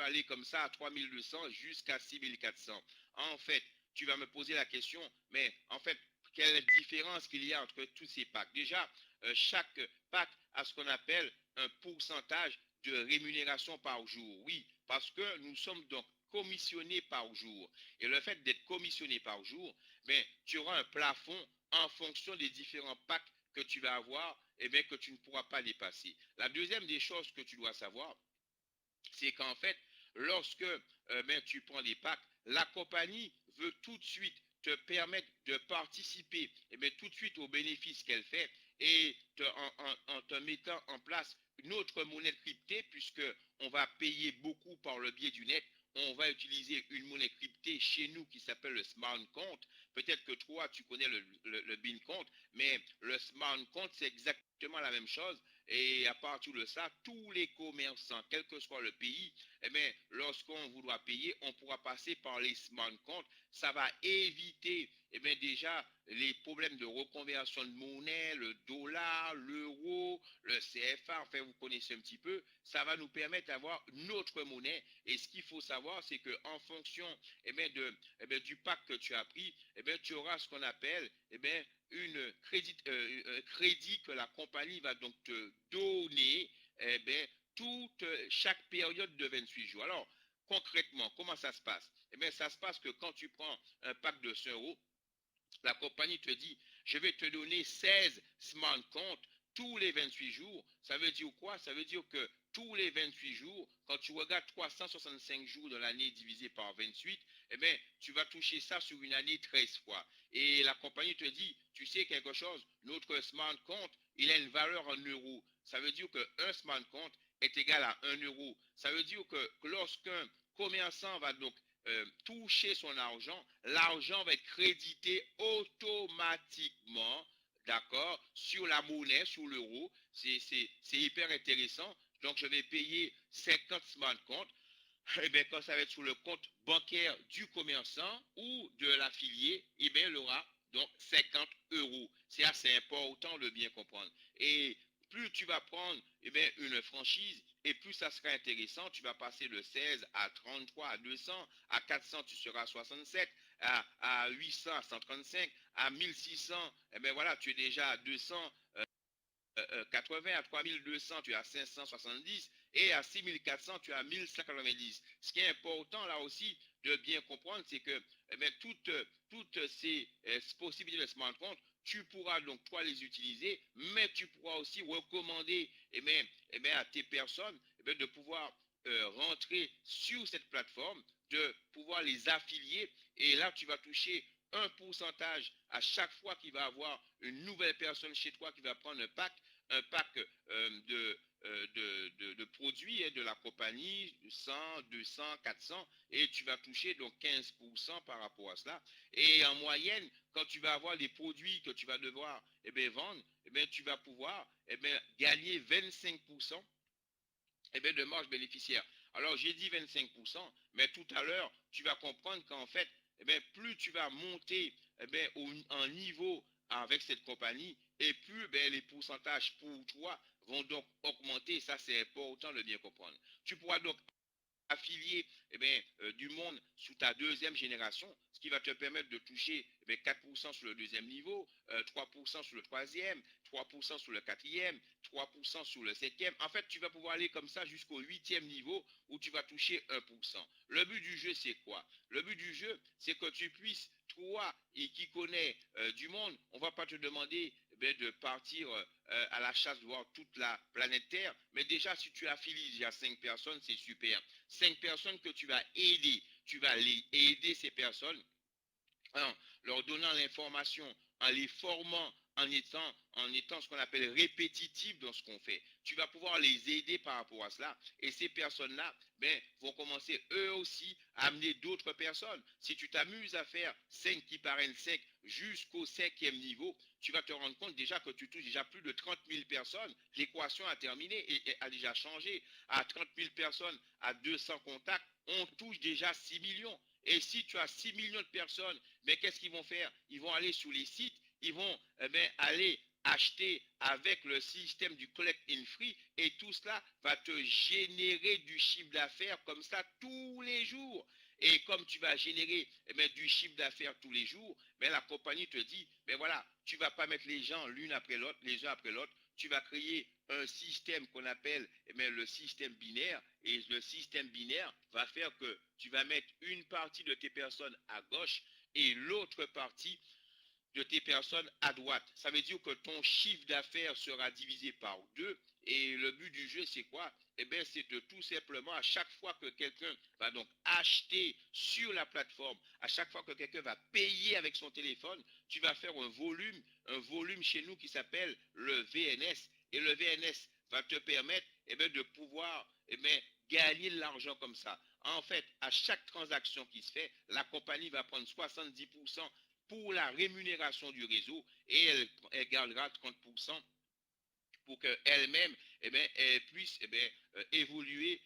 aller comme ça à 3200 jusqu'à 6400. En fait, tu vas me poser la question, mais en fait, quelle différence qu'il y a entre tous ces packs? Déjà, chaque pack a ce qu'on appelle un pourcentage de rémunération par jour. Oui, parce que nous sommes donc commissionnés par jour. Et le fait d'être commissionné par jour, ben, tu auras un plafond en fonction des différents packs que tu vas avoir et bien, que tu ne pourras pas dépasser. La deuxième des choses que tu dois savoir, c'est qu'en fait, lorsque ben, tu prends des packs, la compagnie veut tout de suite te permettre de participer et bien, tout de suite aux bénéfices qu'elle fait et en te mettant en place une autre monnaie cryptée, puisque on va payer beaucoup par le biais du net. On va utiliser une monnaie cryptée chez nous qui s'appelle le smart compte. Peut-être que toi, tu connais le bin compte, mais le smart compte, c'est exactement la même chose. Et à partir de ça, tous les commerçants, quel que soit le pays, eh bien, lorsqu'on voudra payer, on pourra passer par les smart comptes. Ça va éviter eh bien, déjà les problèmes de reconversion de monnaie, le dollar, l'euro, le CFA, enfin vous connaissez un petit peu. Ça va nous permettre d'avoir une autre monnaie. Et ce qu'il faut savoir, c'est qu'en fonction eh bien, du pack que tu as pris, eh bien, tu auras ce qu'on appelle eh bien, crédit que la compagnie va donc te donner eh bien, chaque période de 28 jours. Alors, concrètement, comment ça se passe? Eh bien, ça se passe que quand tu prends un pack de 100 euros, la compagnie te dit, je vais te donner 16 smart comptes tous les 28 jours. Ça veut dire quoi? Ça veut dire que tous les 28 jours, quand tu regardes 365 jours de l'année divisé par 28, eh bien, tu vas toucher ça sur une année 13 fois. Et la compagnie te dit, tu sais quelque chose, notre smart compte, il a une valeur en euros. Ça veut dire qu'un smart compte est égal à 1 euro. Ça veut dire que lorsqu'un commerçant va donc toucher son argent, l'argent va être crédité automatiquement, d'accord, sur la monnaie, sur l'euro. C'est hyper intéressant. Donc, je vais payer 50 smart comptes. Et bien, quand ça va être sur le compte bancaire du commerçant ou de l'affilié, eh bien, il aura donc 50 euros. C'est assez important de bien comprendre. Et plus tu vas prendre eh bien, une franchise, et plus ça sera intéressant. Tu vas passer de 16 à 33, à 200, à 400, tu seras à 67, à 800, à 135, à 1600, eh bien voilà, tu es déjà à 200, 80, à 3200, tu as 570 et à 6400, tu as 1190. Ce qui est important là aussi de bien comprendre, c'est que eh bien, toutes ces possibilités de smart compte, tu pourras donc toi les utiliser, mais tu pourras aussi recommander à tes personnes de pouvoir rentrer sur cette plateforme, de pouvoir les affilier et là tu vas toucher un pourcentage à chaque fois qu'il va avoir une nouvelle personne chez toi qui va prendre un pack de produits de la compagnie, 100, 200, 400, et tu vas toucher donc 15% par rapport à cela. Et en moyenne, quand tu vas avoir les produits que tu vas devoir vendre, tu vas pouvoir gagner 25% de marge bénéficiaire. Alors, j'ai dit 25%, mais tout à l'heure, tu vas comprendre qu'en fait, plus tu vas monter en niveau avec cette compagnie, et plus les pourcentages pour toi vont donc augmenter. Ça, c'est important de bien comprendre. Tu pourras donc affilié du monde sous ta deuxième génération, ce qui va te permettre de toucher 4% sur le deuxième niveau, 3% sur le troisième, 3% sur le quatrième, 3% sur le septième. En fait, tu vas pouvoir aller comme ça jusqu'au huitième niveau où tu vas toucher 1%. Le but du jeu, c'est quoi? Le but du jeu, c'est que tu puisses, toi et qui connais du monde, on ne va pas te demander de partir à la chasse de voir toute la planète Terre, mais déjà si tu affilies déjà 5 personnes, c'est super. 5 personnes que tu vas aider, tu vas aider ces personnes en leur donnant l'information, en les formant, en étant ce qu'on appelle répétitif dans ce qu'on fait. Tu vas pouvoir les aider par rapport à cela. Et ces personnes-là vont commencer eux aussi à amener d'autres personnes. Si tu t'amuses à faire 5 qui parrainent 5 jusqu'au 5e niveau, tu vas te rendre compte déjà que tu touches déjà plus de 30 000 personnes. L'équation a terminé et a déjà changé. À 30 000 personnes, à 200 contacts, on touche déjà 6 millions. Et si tu as 6 millions de personnes, qu'est-ce qu'ils vont faire? Ils vont aller sur les sites, ils vont aller acheter avec le système du collect in free et tout cela va te générer du chiffre d'affaires comme ça tous les jours. Et comme tu vas générer du chiffre d'affaires tous les jours, la compagnie te dit, voilà, tu ne vas pas mettre les gens l'une après l'autre, les uns après l'autre, tu vas créer un système qu'on appelle le système binaire, et le système binaire va faire que tu vas mettre une partie de tes personnes à gauche et l'autre partie de tes personnes à droite. Ça veut dire que ton chiffre d'affaires sera divisé par deux. Et le but du jeu, c'est quoi? C'est de tout simplement, à chaque fois que quelqu'un va donc acheter sur la plateforme, à chaque fois que quelqu'un va payer avec son téléphone, tu vas faire un volume chez nous qui s'appelle le VNS. Et le VNS va te permettre de pouvoir gagner de l'argent comme ça. En fait, à chaque transaction qui se fait, la compagnie va prendre 70% pour la rémunération du réseau et elle gardera 30% pour qu'elle-même elle puisse évoluer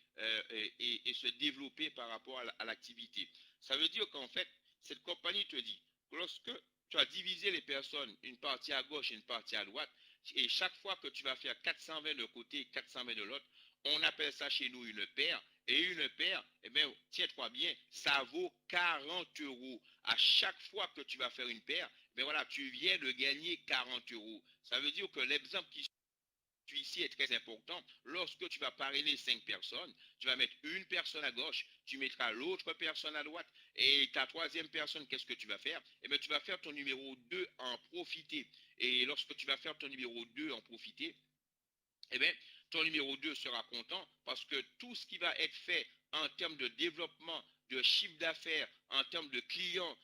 et se développer par rapport à l'activité. Ça veut dire qu'en fait, cette compagnie te dit que lorsque tu as divisé les personnes, une partie à gauche et une partie à droite, et chaque fois que tu vas faire 420 de côté et 420 de l'autre, on appelle ça chez nous une paire. Et une paire, tiens-toi bien, ça vaut 40 euros. À chaque fois que tu vas faire une paire, voilà, tu viens de gagner 40 euros. Ça veut dire que l'exemple qui ici est très important. Lorsque tu vas parrainer 5 personnes, tu vas mettre une personne à gauche, tu mettras l'autre personne à droite, et ta troisième personne, qu'est-ce que tu vas faire? Tu vas faire ton numéro 2 en profiter. Et lorsque tu vas faire ton numéro 2 en profiter, ton numéro 2 sera content parce que tout ce qui va être fait en termes de développement, de chiffre d'affaires, en termes de clients,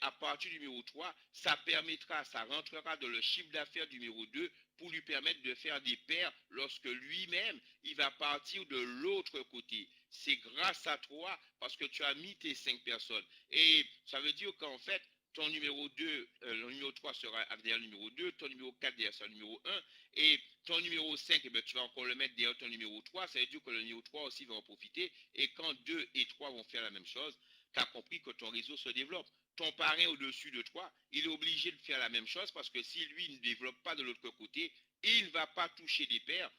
à partir du numéro 3, ça permettra, ça rentrera dans le chiffre d'affaires du numéro 2 pour lui permettre de faire des paires lorsque lui-même, il va partir de l'autre côté. C'est grâce à toi parce que tu as mis tes 5 personnes. Et ça veut dire qu'en fait, ton numéro 2, le numéro 3 sera derrière le numéro 2, ton numéro 4 derrière le numéro 1, et ton numéro 5, tu vas encore le mettre derrière ton numéro 3, ça veut dire que le numéro 3 aussi va en profiter, et quand 2 et 3 vont faire la même chose, tu as compris que ton réseau se développe. Ton parrain au-dessus de toi, il est obligé de faire la même chose, parce que si lui ne développe pas de l'autre côté, il ne va pas toucher des paires.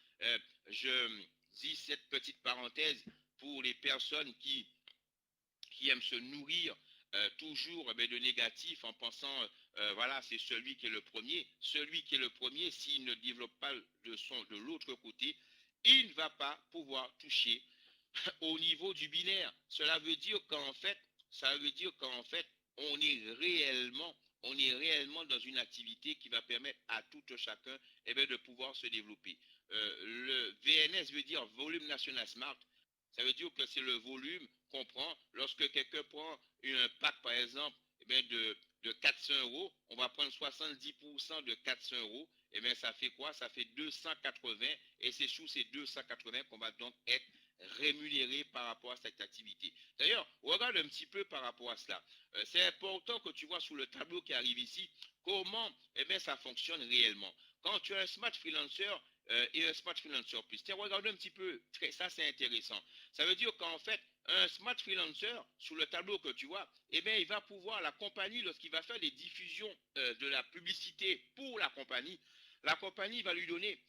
Je dis cette petite parenthèse pour les personnes qui aiment se nourrir toujours de négatif en pensant, voilà, c'est celui qui est le premier. Celui qui est le premier, s'il ne développe pas de l'autre côté, il ne va pas pouvoir toucher au niveau du binaire. Cela veut dire qu'en fait, on est réellement dans une activité qui va permettre à tout chacun de pouvoir se développer. Le VNS veut dire volume national smart. Ça veut dire que c'est le volume qu'on prend lorsque quelqu'un prend un pack, par exemple, de 400 euros, on va prendre 70% de 400 euros, ça fait quoi? Ça fait 280, et c'est sous ces 280 qu'on va donc être rémunéré par rapport à cette activité. D'ailleurs, regarde un petit peu par rapport à cela. C'est important que tu vois sous le tableau qui arrive ici comment ça fonctionne réellement. Quand tu as un smart freelancer et un smart freelancer plus, regarde un petit peu, ça c'est intéressant. Ça veut dire qu'en fait, un smart freelancer, sous le tableau que tu vois, il va pouvoir, la compagnie, lorsqu'il va faire des diffusions de la publicité pour la compagnie va lui donner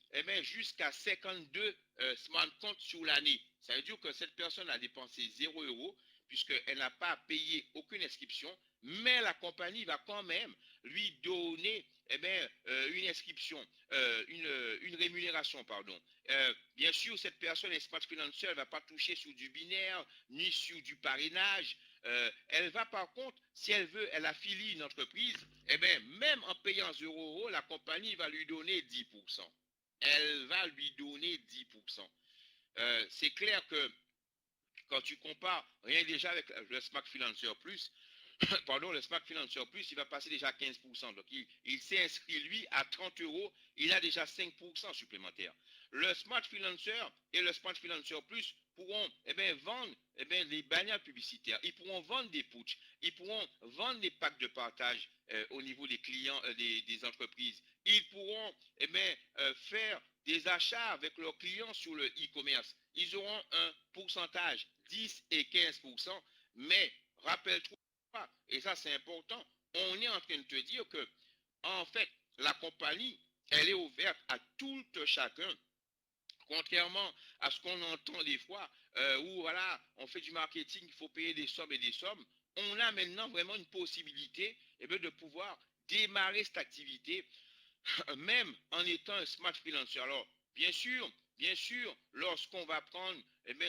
jusqu'à 52 smart comptes sur l'année. Ça veut dire que cette personne a dépensé 0 euros puisqu'elle n'a pas payé aucune inscription, mais la compagnie va quand même lui donner une inscription, une rémunération, pardon. Bien sûr, cette personne est smart freelancer, elle ne va pas toucher sur du binaire, ni sur du parrainage. Elle va par contre, si elle veut, elle affilie une entreprise, même en payant 0 euros, la compagnie va lui donner 10%. Elle va lui donner 10%. C'est clair que quand tu compares, rien que déjà avec le Smart Financer Plus, pardon, le Smart Financer Plus, il va passer déjà à 15%. Donc, il s'est inscrit, lui, à 30 euros. Il a déjà 5% supplémentaire. Le Smart Financer et le Smart Financer Plus pourront vendre les bannières publicitaires. Ils pourront vendre des putsch. Ils pourront vendre des packs de partage au niveau des clients, des entreprises. Ils pourront faire des achats avec leurs clients sur le e-commerce. Ils auront un pourcentage, 10 et 15%. Mais rappelle-toi, et ça c'est important, on est en train de te dire que, en fait, la compagnie Elle est ouverte à tout chacun. Contrairement à ce qu'on entend des fois, où voilà, on fait du marketing, il faut payer des sommes et des sommes, on a maintenant vraiment une possibilité de pouvoir démarrer cette activité, même en étant un smart freelancer. Alors, bien sûr, lorsqu'on va prendre,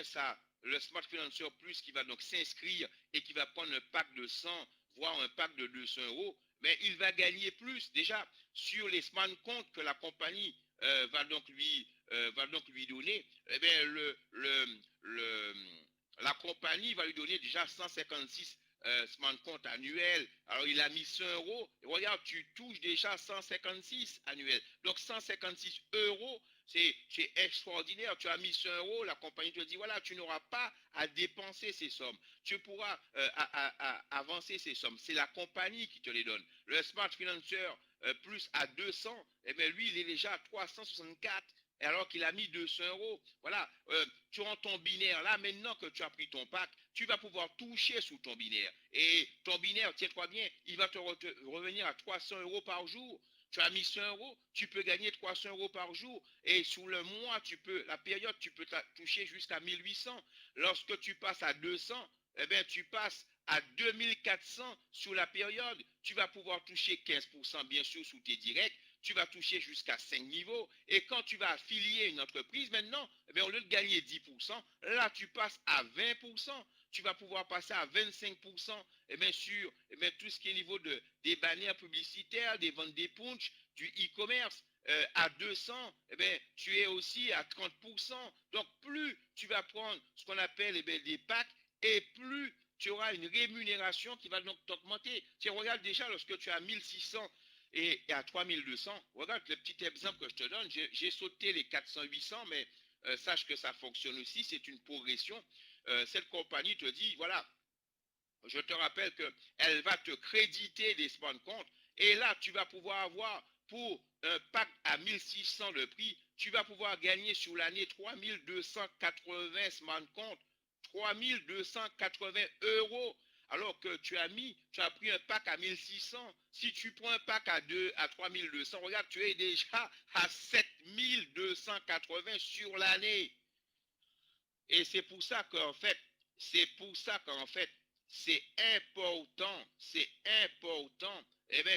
ça, le smart freelancer plus qui va donc s'inscrire et qui va prendre un pack de 100, voire un pack de 200 euros, mais il va gagner plus déjà sur les smart comptes que la compagnie va donc lui donner. Eh bien, la compagnie va lui donner déjà 156 smart compte annuel. Alors, il a mis 100 euros. Et regarde, tu touches déjà 156 annuels. Donc, 156 euros, c'est extraordinaire. Tu as mis 100 euros, la compagnie te dit, voilà, tu n'auras pas à dépenser ces sommes. Tu pourras avancer ces sommes. C'est la compagnie qui te les donne. Le Smart Financer plus à 200, eh bien, lui, il est déjà à 364 alors qu'il a mis 200 euros. Voilà, tu rends ton binaire là, maintenant que tu as pris ton pack, tu vas pouvoir toucher sous ton binaire. Et ton binaire, tiens-toi bien, il va te revenir à 300 euros par jour. Tu as mis 100 euros, tu peux gagner 300 euros par jour. Et sous le mois, la période, tu peux toucher jusqu'à 1800. Lorsque tu passes à 200, eh bien, tu passes à 2400 sur la période. Tu vas pouvoir toucher 15% bien sûr sous tes directs. Tu vas toucher jusqu'à 5 niveaux. Et quand tu vas affilier une entreprise, maintenant, eh bien, au lieu de gagner 10%, là, tu passes à 20%. Tu vas pouvoir passer à 25%, et bien sûr, tout ce qui est niveau des bannières publicitaires, des ventes des punch, du e-commerce. À 200, eh bien, tu es aussi à 30%. Donc, plus tu vas prendre ce qu'on appelle des packs, et plus tu auras une rémunération qui va donc t'augmenter. Tiens, regarde déjà, lorsque tu as 1600 et à 3200, regarde le petit exemple que je te donne, j'ai sauté les 400-800, mais sache que ça fonctionne aussi, c'est une progression. Cette compagnie te dit, voilà, je te rappelle qu'elle va te créditer des smart comptes et là, tu vas pouvoir avoir pour un pack à 1600 de prix, tu vas pouvoir gagner sur l'année 3280 smart comptes, 3280 euros. Alors que tu as pris un pack à 1600. Si tu prends un pack à 3200, regarde, tu es déjà à 7280 sur l'année. Et c'est pour ça qu'en fait, c'est important,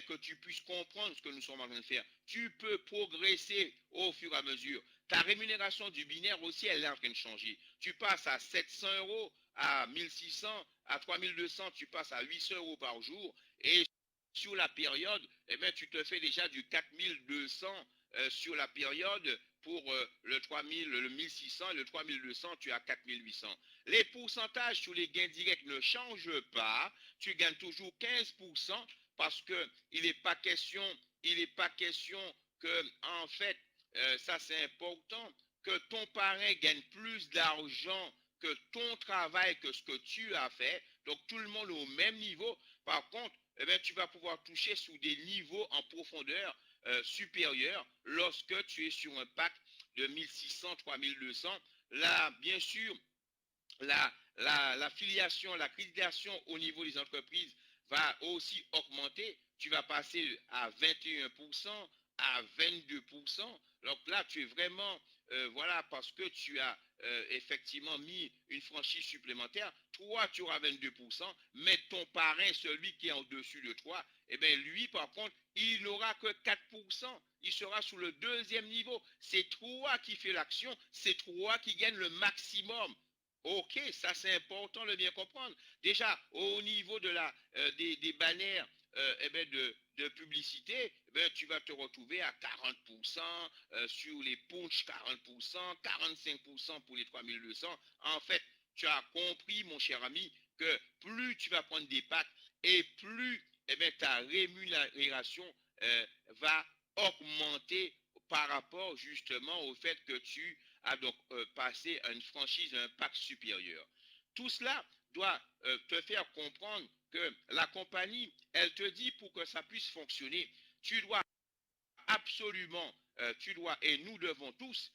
que tu puisses comprendre ce que nous sommes en train de faire. Tu peux progresser au fur et à mesure. Ta rémunération du binaire aussi, elle est en train de changer. Tu passes à 700 euros, à 1600, à 3200, tu passes à 800 euros par jour. Et sur la période, tu te fais déjà du 4200 sur la période pour le 3000, le 1600 et le 3200, tu as 4800. Les pourcentages sur les gains directs ne changent pas. Tu gagnes toujours 15% parce que il n'est pas question que, en fait, ça c'est important, que ton parrain gagne plus d'argent que ton travail, que ce que tu as fait. Donc tout le monde est au même niveau. Par contre, tu vas pouvoir toucher sous des niveaux en profondeur supérieurs lorsque tu es sur un pack de 1600, 3200. Là, bien sûr, l'affiliation, l'accréditation au niveau des entreprises va aussi augmenter. Tu vas passer à 21%, à 22%. Donc là, tu es vraiment, voilà, parce que tu as effectivement mis une franchise supplémentaire. Toi, tu auras 22%, mais ton parrain, celui qui est au-dessus de toi, eh bien, lui, par contre, il n'aura que 4%. Il sera sous le deuxième niveau. C'est toi qui fais l'action, c'est toi qui gagne le maximum. Ok, ça c'est important de bien comprendre. Déjà, au niveau des bannières de publicité, tu vas te retrouver à 40%, sur les punch 40%, 45% pour les 3200. En fait, tu as compris, mon cher ami, que plus tu vas prendre des packs et plus ta rémunération va augmenter par rapport justement au fait que tu as donc passé à une franchise, à un pack supérieur. Tout cela doit te faire comprendre que la compagnie, elle te dit pour que ça puisse fonctionner, tu dois absolument, et nous devons tous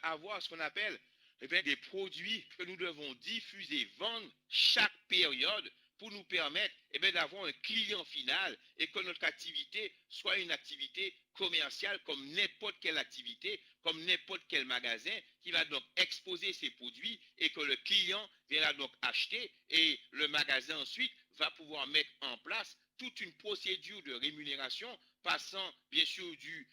avoir ce qu'on appelle des produits que nous devons diffuser, vendre chaque période pour nous permettre d'avoir un client final et que notre activité soit une activité commerciale comme n'importe quelle activité, comme n'importe quel magasin qui va donc exposer ses produits et que le client viendra donc acheter et le magasin ensuite va pouvoir mettre en place toute une procédure de rémunération passant bien sûr du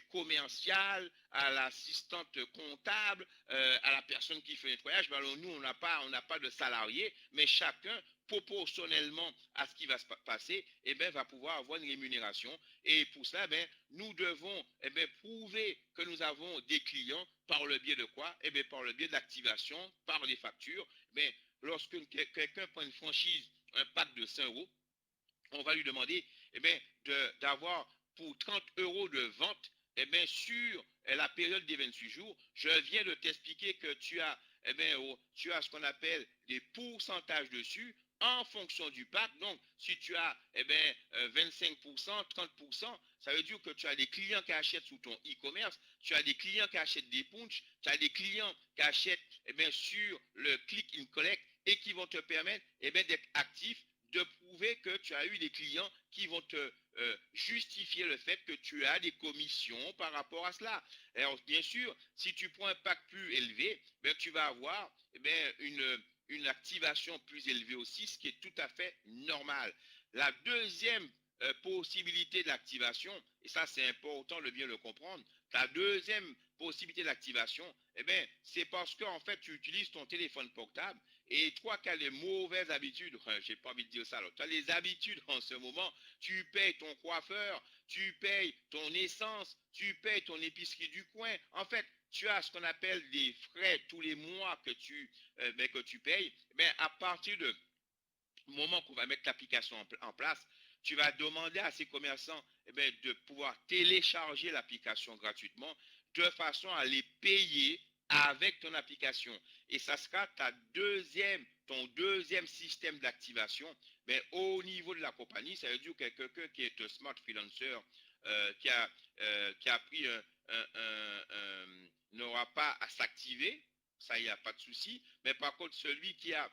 commercial à l'assistante comptable, à la personne qui fait le nettoyage. Alors nous, on n'a pas de salariés, mais chacun, proportionnellement à ce qui va se passer, va pouvoir avoir une rémunération. Et pour cela, nous devons prouver que nous avons des clients par le biais de quoi? Par le biais de l'activation, par les factures. Lorsque quelqu'un prend une franchise, un pack de 100 euros, on va lui demander d'avoir pour 30 euros de vente sur la période des 28 jours. Je viens de t'expliquer que tu as ce qu'on appelle des pourcentages dessus en fonction du pack. Donc, si tu as 25%, 30%, ça veut dire que tu as des clients qui achètent sous ton e-commerce, tu as des clients qui achètent des punch, tu as des clients qui achètent sur le click and collect et qui vont te permettre d'être actif, de prouver que tu as eu des clients qui vont te justifier le fait que tu as des commissions par rapport à cela. Alors, bien sûr, si tu prends un pack plus élevé, tu vas avoir une activation plus élevée aussi, ce qui est tout à fait normal. La deuxième possibilité d'activation, et ça c'est important de bien le comprendre, la deuxième possibilité d'activation, c'est parce que en fait tu utilises ton téléphone portable et toi qui as les mauvaises habitudes, j'ai pas envie de dire ça, alors, tu as les habitudes en ce moment, tu payes ton coiffeur, tu payes ton essence, tu payes ton épicerie du coin, en fait tu as ce qu'on appelle des frais tous les mois que tu payes, à partir du moment qu'on va mettre l'application en place, tu vas demander à ces commerçants de pouvoir télécharger l'application gratuitement de façon à les payer avec ton application. Et ça sera ton deuxième système d'activation. Mais au niveau de la compagnie, ça veut dire que quelqu'un qui est un smart freelancer qui a pris n'aura pas à s'activer, ça, il n'y a pas de souci. Mais par contre, celui qui a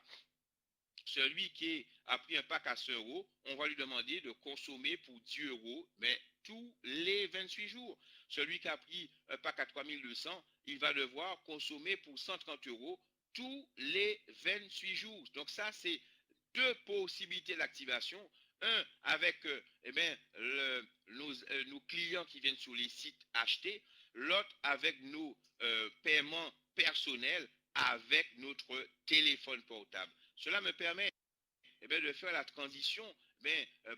pris un pack à 100 euros, on va lui demander de consommer pour 10 euros, mais tous les 28 jours. Celui qui a pris un pack à 3200, il va devoir consommer pour 130 euros tous les 28 jours. Donc ça, c'est deux possibilités d'activation. Un, avec nos clients qui viennent sur les sites acheter. L'autre, avec nos paiements personnels avec notre téléphone portable. Cela me permet de faire la transition.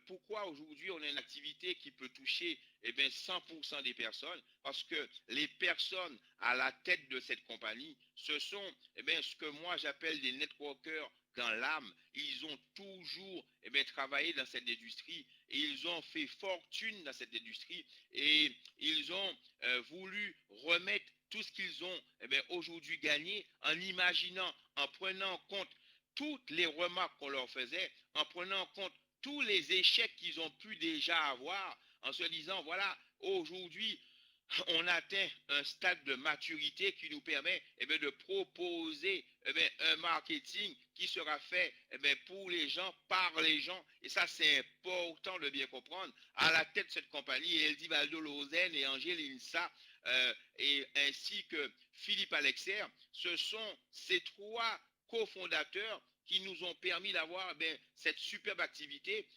Pourquoi aujourd'hui on a une activité qui peut toucher 100% des personnes? Parce que les personnes à la tête de cette compagnie, ce sont ce que moi j'appelle des networkers dans l'âme. Ils ont toujours travaillé dans cette industrie et ils ont fait fortune dans cette industrie et ils ont voulu remettre tout ce qu'ils ont aujourd'hui gagné en imaginant, en prenant en compte toutes les remarques qu'on leur faisait, en prenant en compte tous les échecs qu'ils ont pu déjà avoir, en se disant, voilà, aujourd'hui, on atteint un stade de maturité qui nous permet de proposer un marketing qui sera fait pour les gens, par les gens. Et ça, c'est important de bien comprendre. À la tête de cette compagnie, Eldivaldo Lozen et Angèle Insa, et ainsi que Philippe Alexer, ce sont ces trois cofondateurs qui nous ont permis d'avoir cette superbe activité.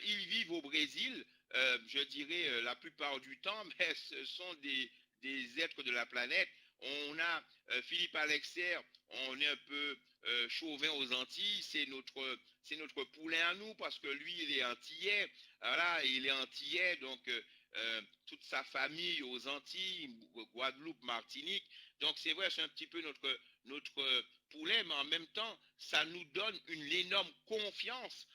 Ils vivent au Brésil, je dirais la plupart du temps, mais ce sont des êtres de la planète. On a Philippe Alexer, on est un peu chauvin aux Antilles, c'est notre poulain à nous parce que lui, il est antillais. Voilà, il est antillais, donc toute sa famille aux Antilles, Guadeloupe, Martinique. Donc c'est vrai, c'est un petit peu notre poulet, mais en même temps, ça nous donne une énorme confiance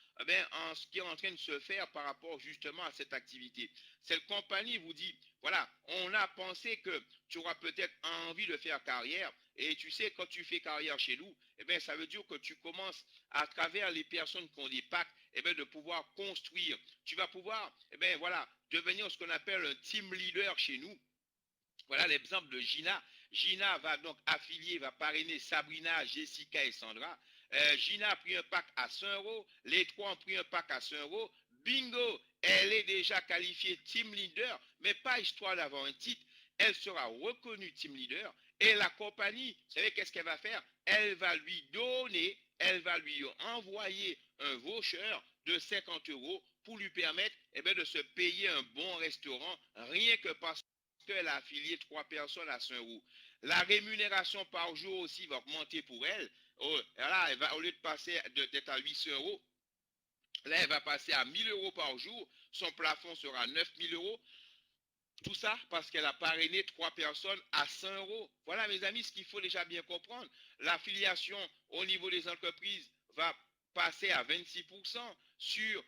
en ce qui est en train de se faire par rapport justement à cette activité. Cette compagnie vous dit, voilà, on a pensé que tu auras peut-être envie de faire carrière, et tu sais, quand tu fais carrière chez nous, ça veut dire que tu commences à travers les personnes qui ont des packs, de pouvoir construire. Tu vas pouvoir, voilà, devenir ce qu'on appelle un team leader chez nous. Voilà l'exemple de Gina. Gina va donc affilier, va parrainer Sabrina, Jessica et Sandra. Gina a pris un pack à 100 euros, les trois ont pris un pack à 100 euros, bingo, elle est déjà qualifiée team leader, mais pas histoire d'avoir un titre, elle sera reconnue team leader, et la compagnie, vous savez qu'est-ce qu'elle va faire? Elle va lui donner, elle va lui envoyer un voucher de 50 euros pour lui permettre de se payer un bon restaurant, rien que parce qu'elle a affilié trois personnes à 100 euros. La rémunération par jour aussi va augmenter pour elle. Là, elle va, au lieu de passer d'être à 800 euros, là, elle va passer à 1000 euros par jour. Son plafond sera 9000 euros. Tout ça parce qu'elle a parrainé trois personnes à 100 euros. Voilà, mes amis, ce qu'il faut déjà bien comprendre. L'affiliation au niveau des entreprises va passer à 26%. Sur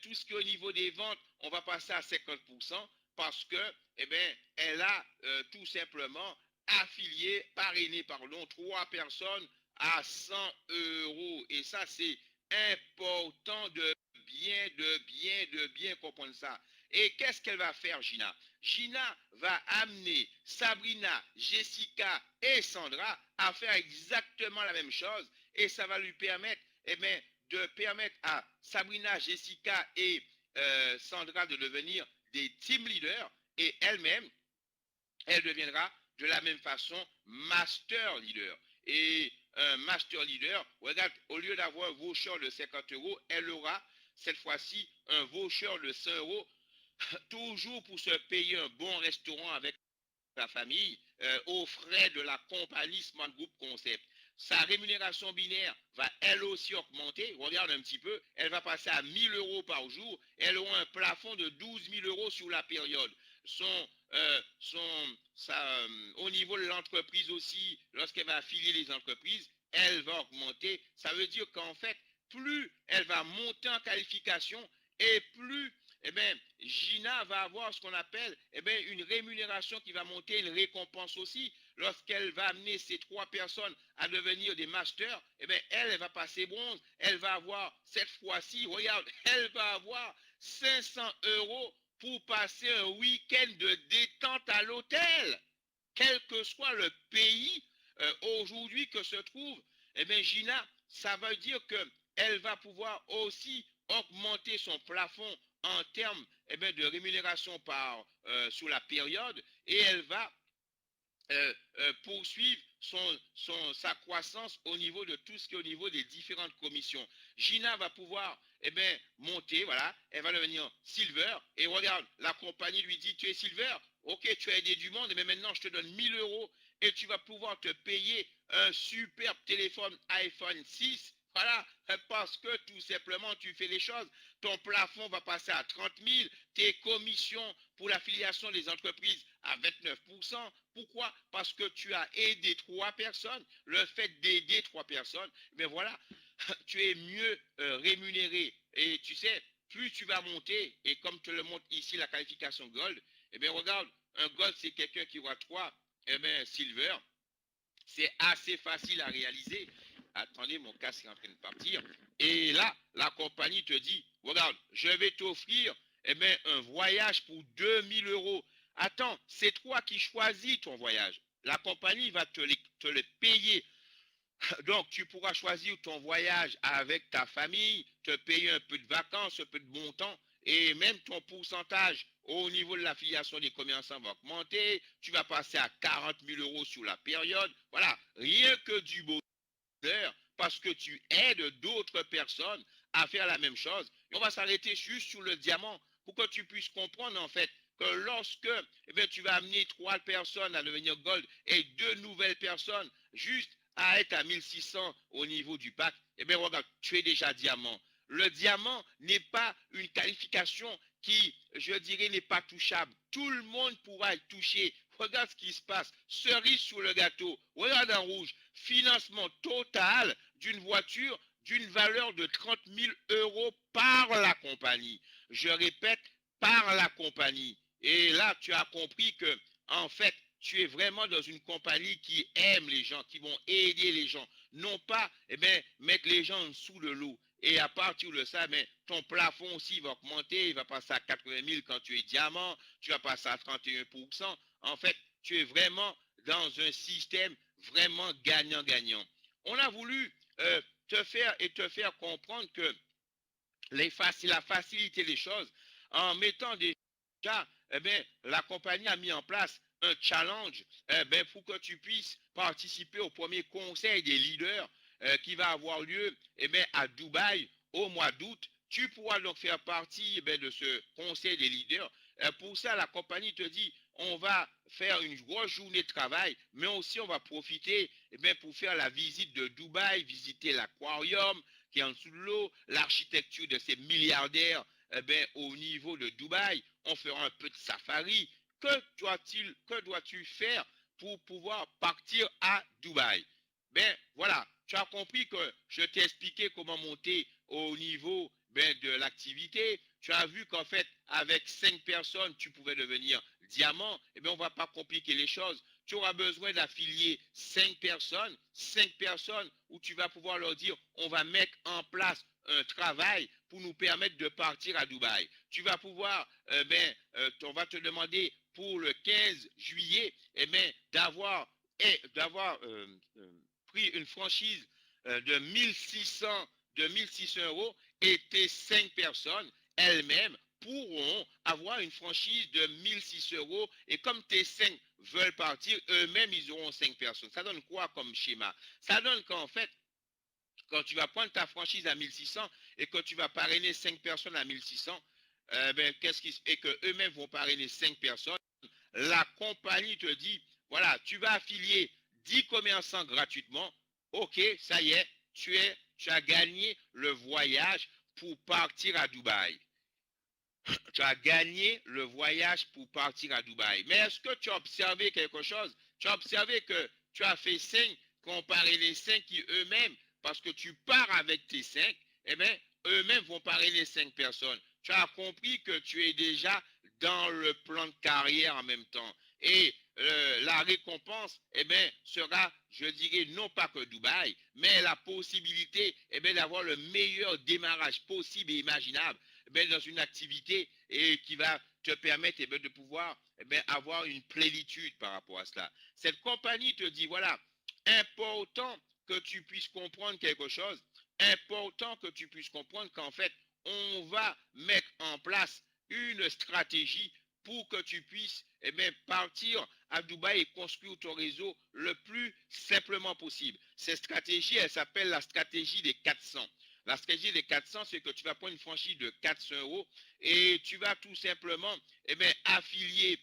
tout ce qui est au niveau des ventes, on va passer à 50% parce que elle a tout simplement affilié, parrainé, pardon, trois personnes à 100 euros. Et ça, c'est important de bien comprendre ça. Et qu'est-ce qu'elle va faire, Gina? Gina va amener Sabrina, Jessica et Sandra à faire exactement la même chose et ça va lui permettre de permettre à Sabrina, Jessica et Sandra de devenir des team leaders et elle-même, elle deviendra de la même façon master leader. Et un master leader, regarde, au lieu d'avoir un voucher de 50 euros, elle aura cette fois-ci un voucher de 100 euros toujours pour se payer un bon restaurant avec la famille aux frais de la compagnie Smart Group Concept. Sa rémunération binaire va elle aussi augmenter. Regarde un petit peu, elle va passer à 1000 euros par jour. Elle aura un plafond de 12 000 euros sur la période. Au niveau de l'entreprise aussi, lorsqu'elle va affilier les entreprises, elle va augmenter. Ça veut dire qu'en fait, plus elle va monter en qualification et plus Gina va avoir ce qu'on appelle une rémunération qui va monter, une récompense aussi. Lorsqu'elle va amener ces trois personnes à devenir des masters, elle va passer bronze. Elle va avoir, cette fois-ci, regarde, elle va avoir 500 euros pour passer un week-end de détente à l'hôtel. Quel que soit le pays aujourd'hui que se trouve, Gina, ça veut dire qu'elle va pouvoir aussi augmenter son plafond en termes de rémunération sur la période et elle va poursuivre sa croissance au niveau de tout ce qui est au niveau des différentes commissions. Gina va pouvoir monter, voilà, elle va devenir silver et regarde, la compagnie lui dit tu es silver, ok, tu as aidé du monde, mais maintenant je te donne 1000 euros et tu vas pouvoir te payer un superbe téléphone iPhone 6. Voilà, parce que tout simplement tu fais les choses. Ton plafond va passer à 30 000, tes commissions pour l'affiliation des entreprises à 29%. Pourquoi? Parce que tu as aidé trois personnes. Le fait d'aider trois personnes, voilà, tu es mieux rémunéré. Et tu sais, plus tu vas monter, et comme te le montre ici la qualification Gold, regarde, un Gold c'est quelqu'un qui voit trois, Silver, c'est assez facile à réaliser. Attendez, mon casque est en train de partir. Et là, la compagnie te dit, regarde, je vais t'offrir un voyage pour 2000 euros. Attends, c'est toi qui choisis ton voyage. La compagnie va te le payer. Donc, tu pourras choisir ton voyage avec ta famille, te payer un peu de vacances, un peu de bon temps, et même ton pourcentage au niveau de l'affiliation des commerçants va augmenter. Tu vas passer à 40 000 euros sur la période. Voilà, rien que du bonheur, parce que tu aides d'autres personnes à faire la même chose. Et on va s'arrêter juste sur le diamant pour que tu puisses comprendre en fait que lorsque tu vas amener trois personnes à devenir gold et deux nouvelles personnes juste à être à 1600 au niveau du pack, regarde, tu es déjà diamant. Le diamant n'est pas une qualification qui, je dirais, n'est pas touchable. Tout le monde pourra être touché. Regarde ce qui se passe. Cerise sur le gâteau. Regarde en rouge. Financement total d'une voiture d'une valeur de 30 000 euros par la compagnie. Je répète, par la compagnie. Et là, tu as compris que, en fait, tu es vraiment dans une compagnie qui aime les gens, qui vont aider les gens, non pas mettre les gens en dessous de l'eau. Et à partir de ça, ton plafond aussi va augmenter, il va passer à 80 000 quand tu es diamant, tu vas passer à 31%. En fait, tu es vraiment dans un système vraiment gagnant-gagnant. On a voulu te faire comprendre que il a facilité les choses en mettant déjà, la compagnie a mis en place un challenge pour que tu puisses participer au premier conseil des leaders qui va avoir lieu à Dubaï au mois d'août. Tu pourras donc faire partie de ce conseil des leaders. Pour ça, la compagnie te dit, on va faire une grosse journée de travail, mais aussi on va profiter pour faire la visite de Dubaï, visiter l'aquarium qui est en dessous de l'eau, l'architecture de ces milliardaires au niveau de Dubaï. On fera un peu de safari. Que dois-tu faire pour pouvoir partir à Dubaï? Ben voilà, tu as compris que je t'ai expliqué comment monter au niveau de l'activité. Tu as vu qu'en fait, avec 5 personnes, tu pouvais devenir diamant. Eh bien, on ne va pas compliquer les choses. Tu auras besoin d'affilier 5 personnes où tu vas pouvoir leur dire, on va mettre en place un travail pour nous permettre de partir à Dubaï. Tu vas pouvoir, on va te demander pour le 15 juillet, d'avoir pris une franchise de 1600 euros et tes 5 personnes elles-mêmes pourront avoir une franchise de 1600 euros et comme tes 5 veulent partir, eux-mêmes ils auront 5 personnes. Ça donne quoi comme schéma? Ça donne qu'en fait, quand tu vas prendre ta franchise à 1600 et que tu vas parrainer 5 personnes à 1600, et que eux-mêmes vont parrainer 5 personnes, la compagnie te dit, voilà, tu vas affilier 10 commerçants gratuitement. Ok, ça y est, tu as gagné le voyage pour partir à Dubaï. Tu as gagné le voyage pour partir à Dubaï. Mais est-ce que tu as observé quelque chose? Tu as observé que tu as fait 5 comparé les 5 qui eux-mêmes, parce que tu pars avec tes 5, eux-mêmes vont parrainer 5 personnes. Tu as compris que tu es déjà dans le plan de carrière en même temps. Et la récompense, sera, je dirais, non pas que Dubaï, mais la possibilité, d'avoir le meilleur démarrage possible et imaginable dans une activité et qui va te permettre de pouvoir avoir une plénitude par rapport à cela. Cette compagnie te dit, voilà, important que tu puisses comprendre quelque chose, important que tu puisses comprendre qu'en fait, on va mettre en place une stratégie pour que tu puisses partir à Dubaï et construire ton réseau le plus simplement possible. Cette stratégie, elle s'appelle la stratégie des 400. La stratégie des 400, c'est que tu vas prendre une franchise de 400 euros et tu vas tout simplement affilier,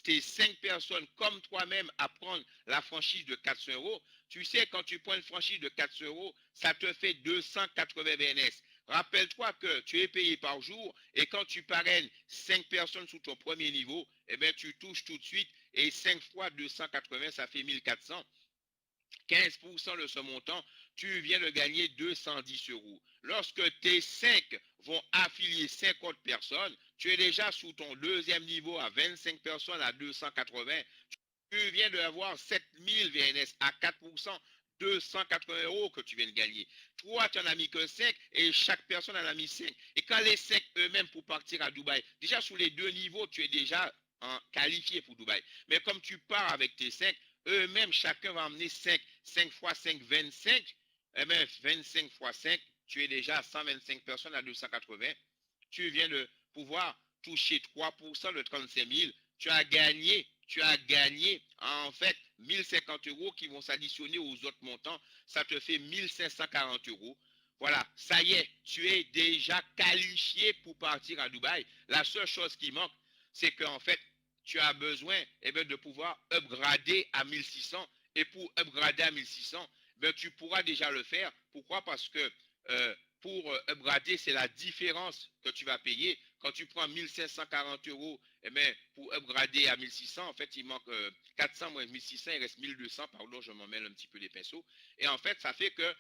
tes 5 personnes comme toi-même à prendre la franchise de 400 euros. Tu sais, quand tu prends une franchise de 400 euros, ça te fait 280 VNS. Rappelle-toi que tu es payé par jour et quand tu parraines 5 personnes sous ton premier niveau, tu touches tout de suite et 5 fois 280, ça fait 1400. 15% de ce montant, tu viens de gagner 210 euros. Lorsque tes 5 vont affilier 50 personnes, tu es déjà sous ton deuxième niveau à 25 personnes à 280. Tu viens d'avoir 7000 VNS à 4%, 280 euros que tu viens de gagner. Toi, tu n'en as mis que 5 et chaque personne en a mis 5. Et quand les 5 eux-mêmes pour partir à Dubaï, déjà sous les deux niveaux, tu es déjà qualifié pour Dubaï. Mais comme tu pars avec tes 5, eux-mêmes, chacun va emmener 5. 5 fois 5, 25. 25 fois 5, tu es déjà à 125 personnes à 280. Tu viens de pouvoir toucher 3% de 35 000. Tu as gagné en fait 1050 euros qui vont s'additionner aux autres montants. Ça te fait 1540 euros. Voilà, ça y est, tu es déjà qualifié pour partir à Dubaï. La seule chose qui manque, c'est qu'en fait, tu as besoin de pouvoir upgrader à 1600. Et pour upgrader à 1600, tu pourras déjà le faire. Pourquoi? Parce que pour upgrader, c'est la différence que tu vas payer. Quand tu prends 1540 euros, pour upgrader à 1600, en fait, il manque 400 moins 1600, il reste 1200. Pardon, je m'en mêle un petit peu les pinceaux. Et en fait, ça fait que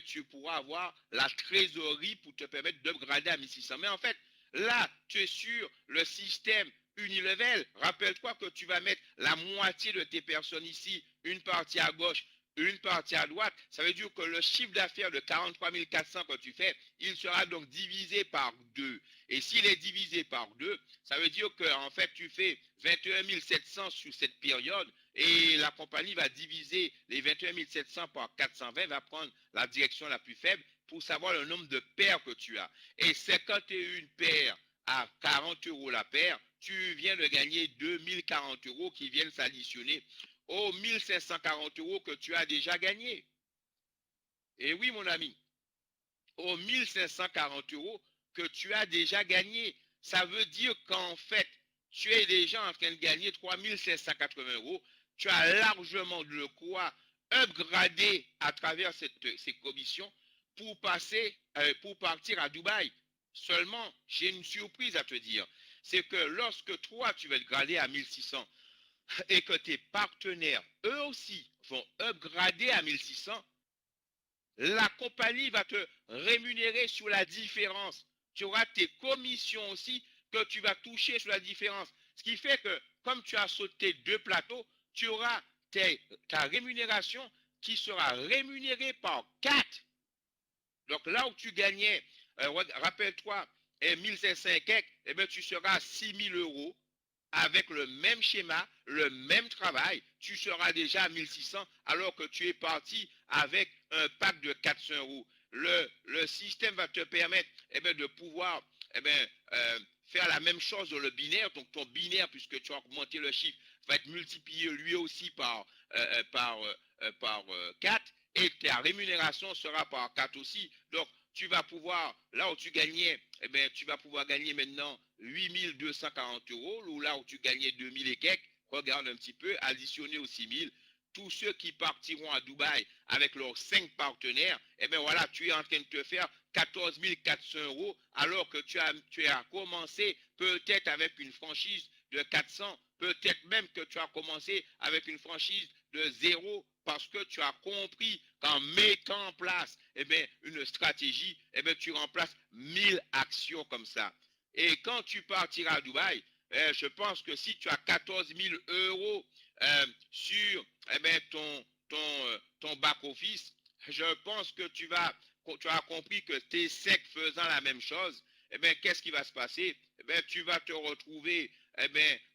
tu pourras avoir la trésorerie pour te permettre d'upgrader à 1600. Mais en fait, là, tu es sur le système unilevel. Rappelle-toi que tu vas mettre la moitié de tes personnes ici, une partie à gauche, une partie à droite, ça veut dire que le chiffre d'affaires de 43 400 que tu fais, il sera donc divisé par 2. Et s'il est divisé par 2, ça veut dire que en fait tu fais 21 700 sur cette période et la compagnie va diviser les 21 700 par 420, va prendre la direction la plus faible pour savoir le nombre de paires que tu as. Et 51 paires à 40 euros la paire, tu viens de gagner 2040 euros qui viennent s'additionner aux 1540 euros que tu as déjà gagné. Et oui, mon ami, aux 1540 euros que tu as déjà gagné. Ça veut dire qu'en fait, tu es déjà en train de gagner 3580 euros. Tu as largement de quoi upgrader à travers ces commissions pour partir à Dubaï. Seulement, j'ai une surprise à te dire. C'est que lorsque toi, tu vas être gradé à 1600 et que tes partenaires, eux aussi, vont upgrader à 1600, la compagnie va te rémunérer sur la différence. Tu auras tes commissions aussi que tu vas toucher sur la différence. Ce qui fait que, comme tu as sauté 2 plateaux, tu auras ta rémunération qui sera rémunérée par 4. Donc là où tu gagnais, rappelle-toi, 1500 et quelques, eh bien, tu seras à 6000 euros avec le même schéma, le même travail, tu seras déjà à 1600 alors que tu es parti avec un pack de 400 euros. Le système va te permettre de pouvoir faire la même chose dans le binaire. Donc ton binaire, puisque tu as augmenté le chiffre, va être multiplié lui aussi par 4 et ta rémunération sera par 4 aussi. Donc tu vas pouvoir, là où tu gagnais, tu vas pouvoir gagner maintenant 8240 euros, ou là où tu gagnais 2000 et quelques, regarde un petit peu, additionné aux 6000. Tous ceux qui partiront à Dubaï avec leurs 5 partenaires, voilà, tu es en train de te faire 14 400 euros, alors que tu as commencé peut-être avec une franchise de 400, peut-être même que tu as commencé avec une franchise de 0, parce que tu as compris qu'en mettant en place une stratégie, tu remplaces 1000 actions comme ça. Et quand tu partiras à Dubaï, je pense que si tu as 14 000 euros sur ton back-office, je pense que tu as compris que tes secs faisant la même chose, qu'est-ce qui va se passer? Tu vas te retrouver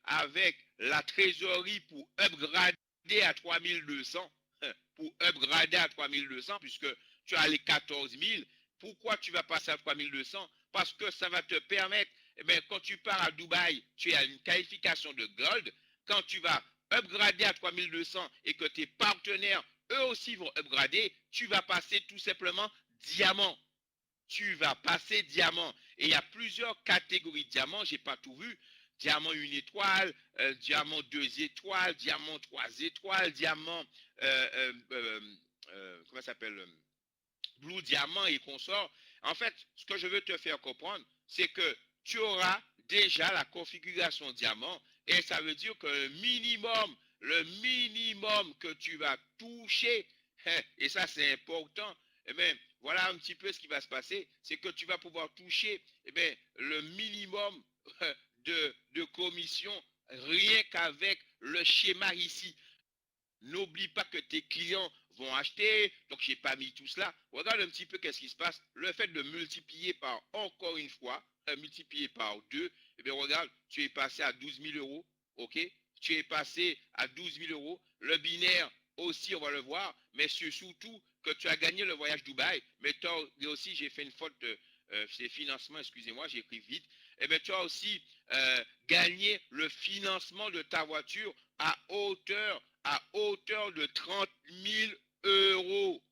avec la trésorerie pour upgrader à 3200, pour upgrader à 3200, puisque tu as les 14 000. Pourquoi tu vas passer à 3200? Parce que ça va te permettre, quand tu pars à Dubaï, tu as une qualification de gold. Quand tu vas upgrader à 3200 et que tes partenaires, eux aussi vont upgrader, tu vas passer tout simplement diamant. Tu vas passer diamant. Et il y a plusieurs catégories de diamants, je n'ai pas tout vu. Diamant 1 étoile, diamant 2 étoiles, diamant 3 étoiles, diamant, comment ça s'appelle, Blue Diamant et consorts. En fait, ce que je veux te faire comprendre, c'est que tu auras déjà la configuration diamant et ça veut dire que le minimum que tu vas toucher, et ça c'est important, voilà un petit peu ce qui va se passer, c'est que tu vas pouvoir toucher le minimum de commission rien qu'avec le schéma ici. N'oublie pas que tes clients vont acheter, donc je n'ai pas mis tout cela. Regarde un petit peu qu'est-ce qui se passe. Le fait de multiplier par, encore une fois, multiplier par 2, regarde, tu es passé à 12 000 euros, ok? Tu es passé à 12 000 euros. Le binaire aussi, on va le voir, mais c'est surtout que tu as gagné le voyage Dubaï, mais aussi, j'ai fait une faute de c'est financement, excusez-moi, j'ai écrit vite. Tu as aussi gagné le financement de ta voiture à hauteur de 30 000 euros.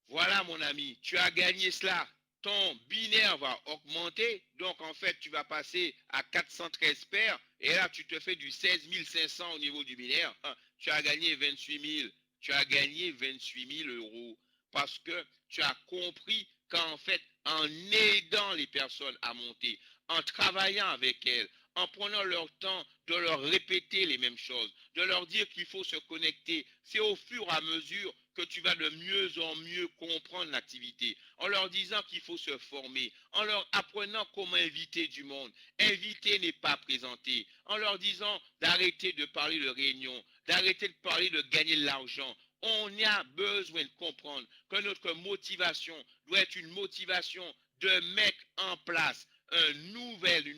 Voilà, mon ami, tu as gagné cela. Ton binaire va augmenter, donc en fait, tu vas passer à 413 paires, et là, tu te fais du 16 500 au niveau du binaire. Tu as gagné 28 000. Tu as gagné 28 000 euros parce que tu as compris qu'en fait, en aidant les personnes à monter, en travaillant avec elles, en prenant leur temps de leur répéter les mêmes choses, de leur dire qu'il faut se connecter, c'est au fur et à mesure que tu vas de mieux en mieux comprendre l'activité, en leur disant qu'il faut se former, en leur apprenant comment inviter du monde. Inviter n'est pas présenter, en leur disant d'arrêter de parler de réunion, d'arrêter de parler de gagner de l'argent. On a besoin de comprendre que notre motivation doit être une motivation de mettre en place une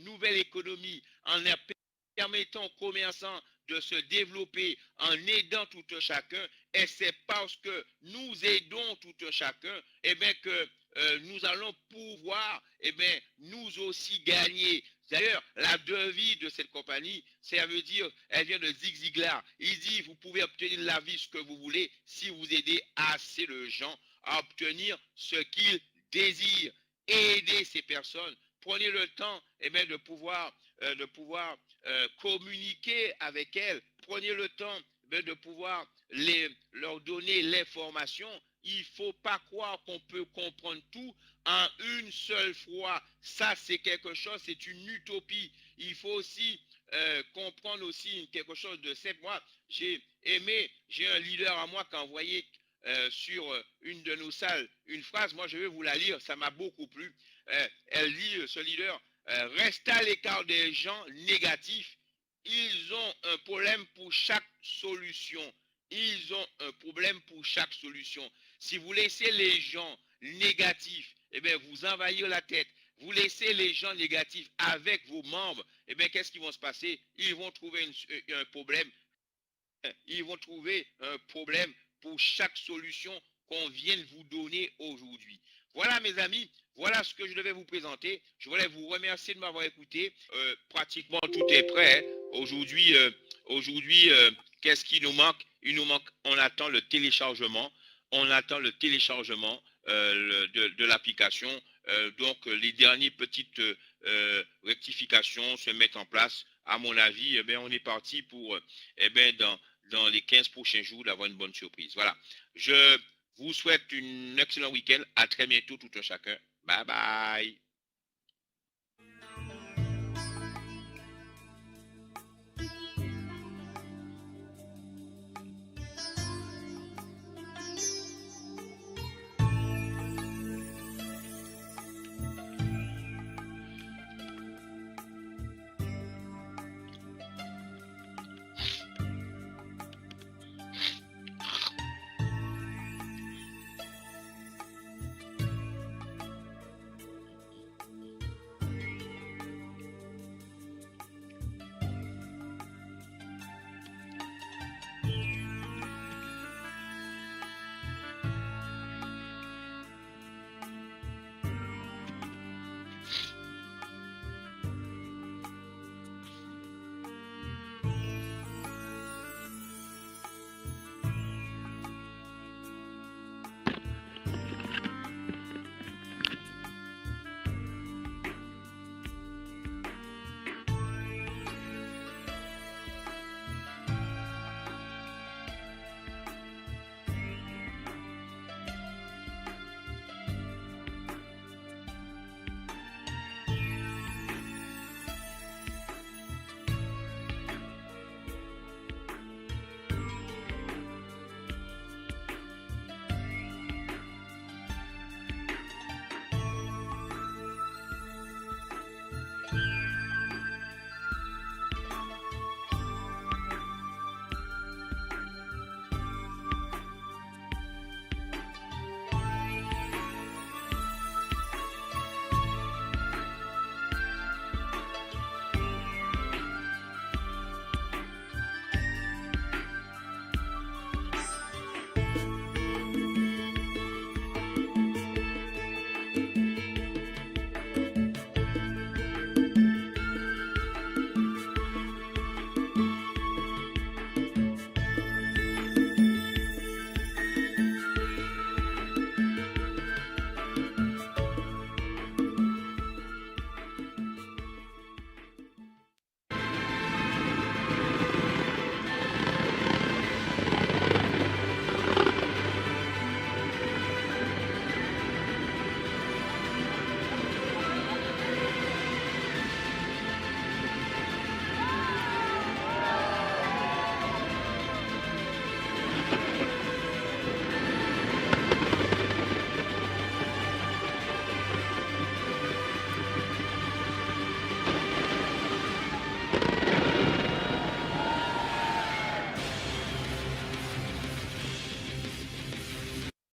nouvelle économie en permettant aux commerçants de se développer, en aidant tout un chacun. Et c'est parce que nous aidons tout un chacun, eh bien, que nous allons pouvoir, eh bien, nous aussi gagner. D'ailleurs, la devise de cette compagnie, ça veut dire, elle vient de Zig Ziglar. Il dit, vous pouvez obtenir de la vie ce que vous voulez si vous aidez assez de gens à obtenir ce qu'ils désirent. Aidez ces personnes. Prenez le temps, eh bien, de pouvoir communiquer avec elles. Prenez le temps de pouvoir leur donner l'information. Il ne faut pas croire qu'on peut comprendre tout en une seule fois. Ça, c'est quelque chose, c'est une utopie. Il faut aussi comprendre aussi quelque chose de simple. Moi, j'ai un leader à moi qui a envoyé sur une de nos salles une phrase. Moi, je vais vous la lire. Ça m'a beaucoup plu. Elle dit, ce leader, reste à l'écart des gens négatifs. Ils ont un problème pour chaque solution. Ils ont un problème pour chaque solution. Si vous laissez les gens négatifs, eh bien, vous envahir la tête, vous laissez les gens négatifs avec vos membres, eh bien, qu'est-ce qui va se passer? Ils vont trouver un problème. Ils vont trouver un problème pour chaque solution qu'on vient de vous donner aujourd'hui. Voilà, mes amis, voilà ce que je devais vous présenter. Je voulais vous remercier de m'avoir écouté. Pratiquement tout est prêt. Aujourd'hui, qu'est-ce qui nous manque? Il nous manque, on attend le téléchargement. On attend le téléchargement de l'application. Donc, les dernières petites rectifications se mettent en place. À mon avis, eh bien, on est parti pour, eh bien, dans les 15 prochains jours, d'avoir une bonne surprise. Voilà. Je vous souhaite un excellent week-end. À très bientôt, tout un chacun. Bye bye.